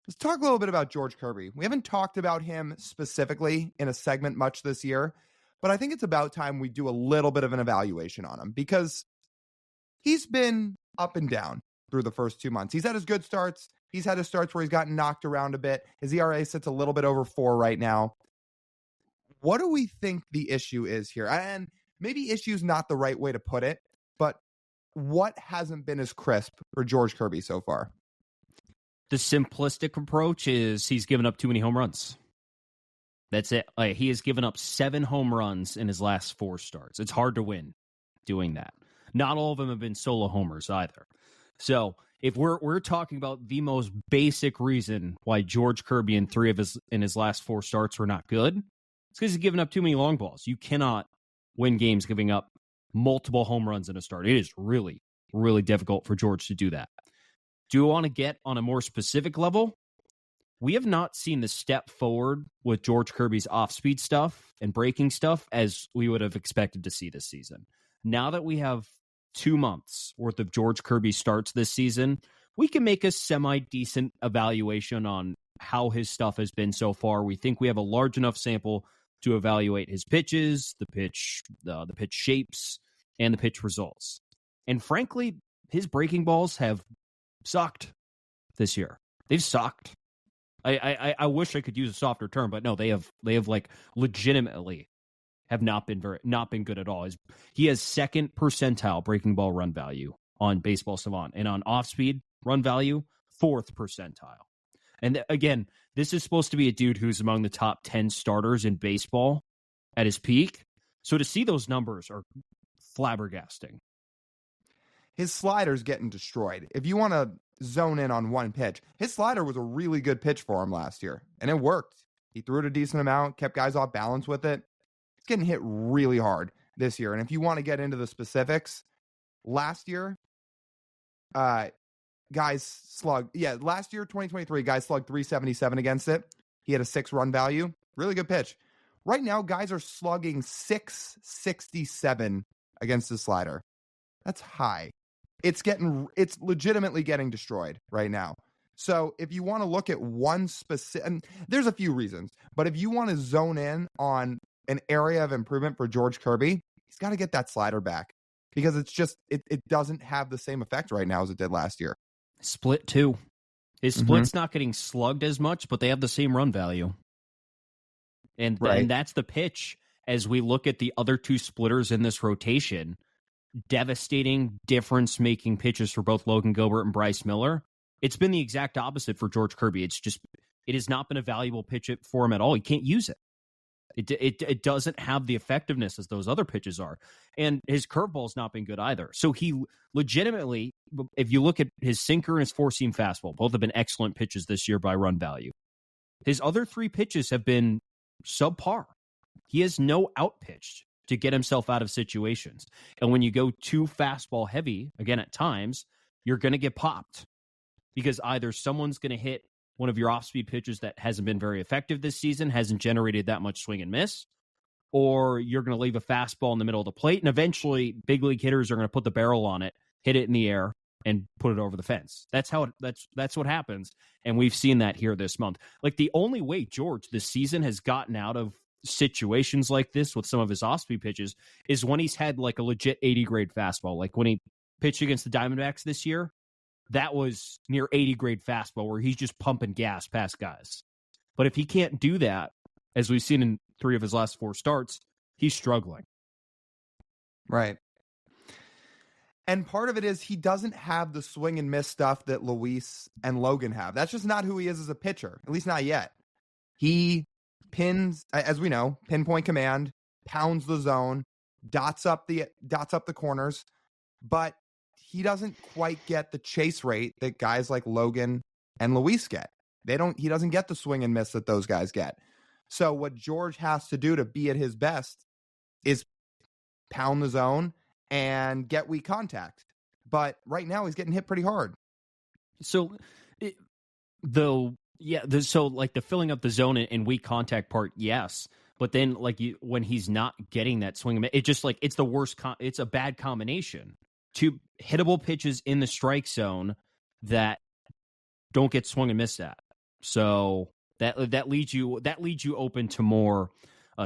Let's talk a little bit about George Kirby. We haven't talked about him specifically in a segment much this year, but I think it's about time we do a little bit of an evaluation on him because he's been up and down through the first 2 months. He's had his good starts. He's had his starts where he's gotten knocked around a bit. His ERA sits a little bit over 4 right now. What do we think the issue is here? And maybe issue's not the right way to put it, but what hasn't been as crisp for George Kirby so far? The simplistic approach is he's given up too many home runs. That's it. He has given up 7 home runs in his last 4 starts. It's hard to win doing that. Not all of them have been solo homers either. So if we're talking about the most basic reason why George Kirby in 3 of his last 4 starts were not good, it's because he's given up too many long balls. You cannot win games giving up multiple home runs in a start. It is really, really difficult for George to do that. Do you want to get on a more specific level? We have not seen the step forward with George Kirby's off-speed stuff and breaking stuff as we would have expected to see this season. Now that we have 2 months worth of George Kirby starts this season, we can make a semi-decent evaluation on how his stuff has been so far. We think we have a large enough sample to evaluate his pitches, the pitch shapes, and the pitch results. And frankly, his breaking balls have sucked this year. They've sucked. I wish I could use a softer term, but no, they have like legitimately have not been good at all. He has 2nd percentile breaking ball run value on Baseball Savant, and on off speed run value, 4th percentile. And again, this is supposed to be a dude who's among the top 10 starters in baseball at his peak. So to see those numbers are flabbergasting. His slider's getting destroyed. If you want to zone in on one pitch, his slider was a really good pitch for him last year, and it worked. He threw it a decent amount, kept guys off balance with it. It's getting hit really hard this year. And if you want to get into the specifics, last year, last year, 2023, guys slugged 377 against it. He had a 6 run value. Really good pitch. Right now, guys are slugging 667 against the slider. That's high. It's legitimately getting destroyed right now. So if you want to look at one specific, and there's a few reasons, but if you want to zone in on an area of improvement for George Kirby, he's got to get that slider back because it's just, it doesn't have the same effect right now as it did last year. Split too. His split's not getting slugged as much, but they have the same run value. And that's the pitch as we look at the other 2 splitters in this rotation. Devastating difference-making pitches for both Logan Gilbert and Bryce Miller. It's been the exact opposite for George Kirby. It has not been a valuable pitch for him at all. He can't use it. It doesn't have the effectiveness as those other pitches are. And his curveball's not been good either. So he legitimately, if you look at his sinker and his 4-seam fastball, both have been excellent pitches this year by run value. His other 3 pitches have been subpar. He has no out pitch to get himself out of situations. And when you go too fastball heavy, again, at times, you're going to get popped because either someone's going to hit one of your off-speed pitches that hasn't been very effective this season, hasn't generated that much swing and miss, or you're going to leave a fastball in the middle of the plate, and eventually big league hitters are going to put the barrel on it, hit it in the air, and put it over the fence. That's what happens, and we've seen that here this month. Like, the only way George this season has gotten out of situations like this with some of his off-speed pitches is when he's had like a legit 80 grade fastball. Like when he pitched against the Diamondbacks this year, that was near 80 grade fastball where he's just pumping gas past guys. But if he can't do that, as we've seen in 3 of his last 4 starts, he's struggling. Right. And part of it is he doesn't have the swing and miss stuff that Luis and Logan have. That's just not who he is as a pitcher, at least not yet. He pins, as we know, pinpoint command, pounds the zone, dots up the corners, but he doesn't quite get the chase rate that guys like Logan and Luis get. He doesn't get the swing and miss that those guys get. So what George has to do to be at his best is pound the zone and get weak contact. But right now he's getting hit pretty hard. So so like the filling up the zone and weak contact part, yes. But then when he's not getting that swing, it just like it's the worst. It's a bad combination. 2 hittable pitches in the strike zone that don't get swung and missed at. So that leads you open to more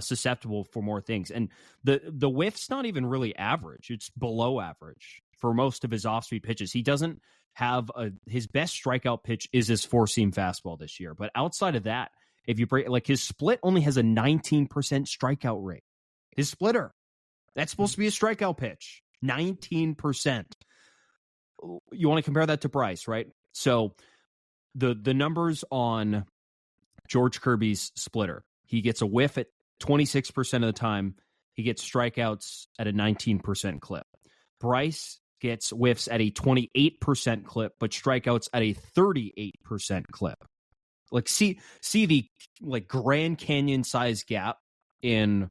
susceptible for more things. And the whiff's not even really average; it's below average for most of his off-speed pitches. He doesn't have his best strikeout pitch is his four-seam fastball this year. But outside of that, if you break, like, his split only has a 19% strikeout rate. His splitter, that's supposed to be a strikeout pitch, 19%. You want to compare that to Bryce, right? So the numbers on George Kirby's splitter, he gets a whiff at 26% of the time. He gets strikeouts at a 19% clip. Bryce gets whiffs at a 28% clip, but strikeouts at a 38% clip. Like, see the like Grand Canyon size gap in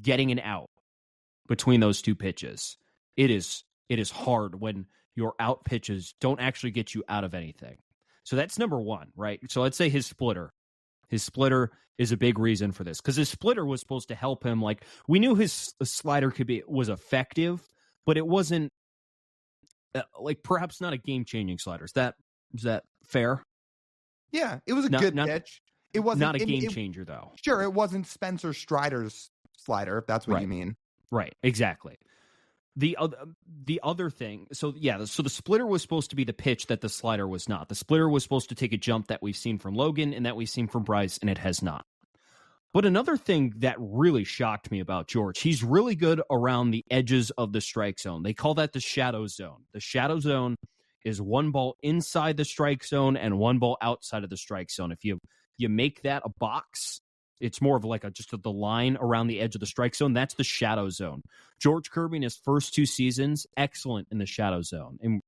getting an out between those two pitches. It is hard when your out pitches don't actually get you out of anything. So that's number one, right? So let's say his splitter is a big reason for this, because his splitter was supposed to help him. Like, we knew his slider was effective, but it wasn't like perhaps not a game-changing slider. Is that fair? Yeah, it was a good pitch. It wasn't not a game changer, though. Sure, it wasn't Spencer Strider's slider, if that's what you mean. Right, exactly. The other thing, so the splitter was supposed to be the pitch that the slider was not. The splitter was supposed to take a jump that we've seen from Logan and that we've seen from Bryce, and it has not. But another thing that really shocked me about George, he's really good around the edges of the strike zone. They call that the shadow zone. The shadow zone is one ball inside the strike zone and one ball outside of the strike zone. If you make that a box, it's more of like the line around the edge of the strike zone. That's the shadow zone. George Kirby in his first two seasons, excellent in the shadow zone. And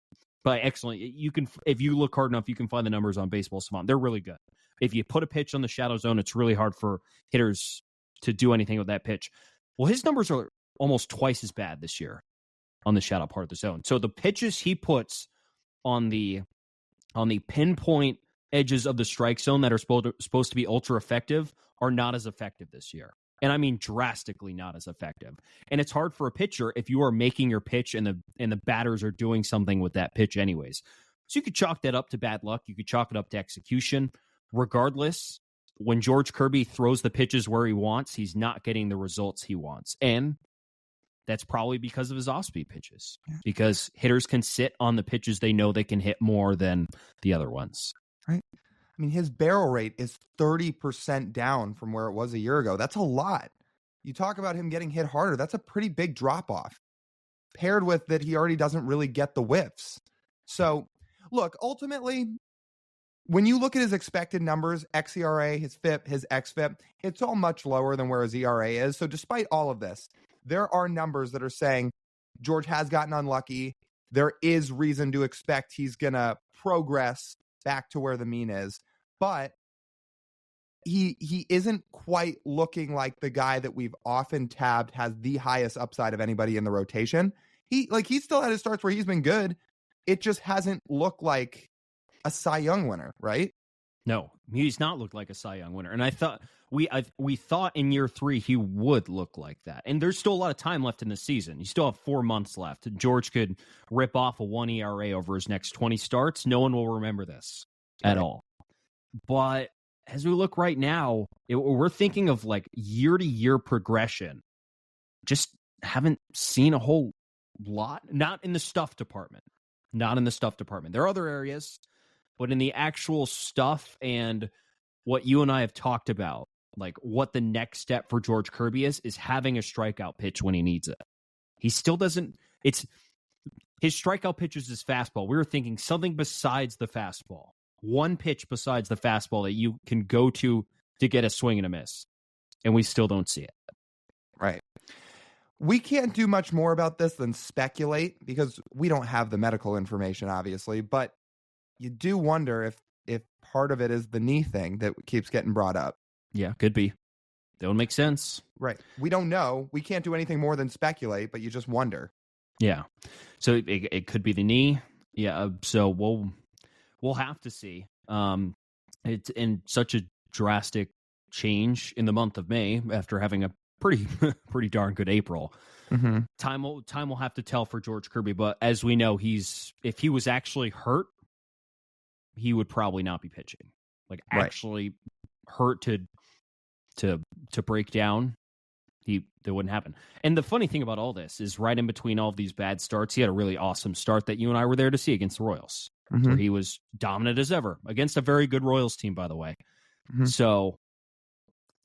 by excellent, if you look hard enough, you can find the numbers on Baseball Savant. They're really good. If you put a pitch on the shadow zone, it's really hard for hitters to do anything with that pitch. Well, his numbers are almost twice as bad this year on the shadow part of the zone. So the pitches he puts on the pinpoint edges of the strike zone that are supposed to be ultra effective are not as effective this year. And I mean drastically not as effective. And it's hard for a pitcher if you are making your pitch and the batters are doing something with that pitch anyways. So you could chalk that up to bad luck. You could chalk it up to execution. Regardless, when George Kirby throws the pitches where he wants, he's not getting the results he wants. And that's probably because of his off-speed pitches, because hitters can sit on the pitches they know they can hit more than the other ones. Right. I mean, his barrel rate is 30% down from where it was a year ago. That's a lot. You talk about him getting hit harder. That's a pretty big drop-off, paired with that he already doesn't really get the whiffs. So, look, ultimately, when you look at his expected numbers, xERA, his FIP, his xFIP, it's all much lower than where his ERA is. So despite all of this, there are numbers that are saying George has gotten unlucky. There is reason to expect he's going to progress back to where the mean is. But he isn't quite looking like the guy that we've often tabbed has the highest upside of anybody in the rotation. He still had his starts where he's been good. It just hasn't looked like a Cy Young winner, right? No, he's not looked like a Cy Young winner. And I thought we thought in year 3 he would look like that. And there's still a lot of time left in the season. You still have 4 months left. George could rip off a 1 ERA over his next 20 starts. No one will remember this at all. But as we look right now, we're thinking of like year-to-year progression. Just haven't seen a whole lot. Not in the stuff department. There are other areas. But in the actual stuff and what you and I have talked about, like what the next step for George Kirby is having a strikeout pitch when he needs it. He still doesn't. His strikeout pitch is his fastball. We were thinking something besides the fastball. One pitch besides the fastball that you can go to get a swing and a miss. And we still don't see it. Right. We can't do much more about this than speculate because we don't have the medical information, obviously, but you do wonder if part of it is the knee thing that keeps getting brought up. Yeah, could be. That would make sense. Right. We don't know. We can't do anything more than speculate, but you just wonder. Yeah. So it could be the knee. Yeah. So we'll have to see. It's in such a drastic change in the month of May after having a pretty darn good April. Mm-hmm. Time will have to tell for George Kirby, but as we know, if he was actually hurt, he would probably not be pitching. like Right. actually hurt to break down, that wouldn't happen. And the funny thing about all this is right in between all of these bad starts, he had a really awesome start that you and I were there to see against the Royals, where he was dominant as ever against a very good Royals team, by the way. So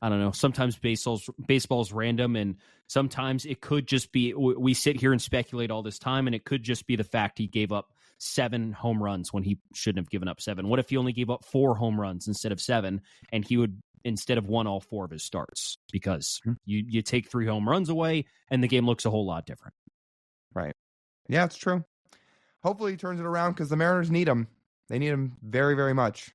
I don't know. Sometimes baseball's random, and sometimes it could just be, we sit here and speculate all this time, and it could just be the fact he gave up 7 home runs when he shouldn't have given up 7. What if he only gave up 4 home runs instead of 7, and he would instead have won all 4 of his starts? Because you take 3 home runs away, and the game looks a whole lot different. Right. Yeah, it's true. Hopefully he turns it around because the Mariners need him. They need him very, very much.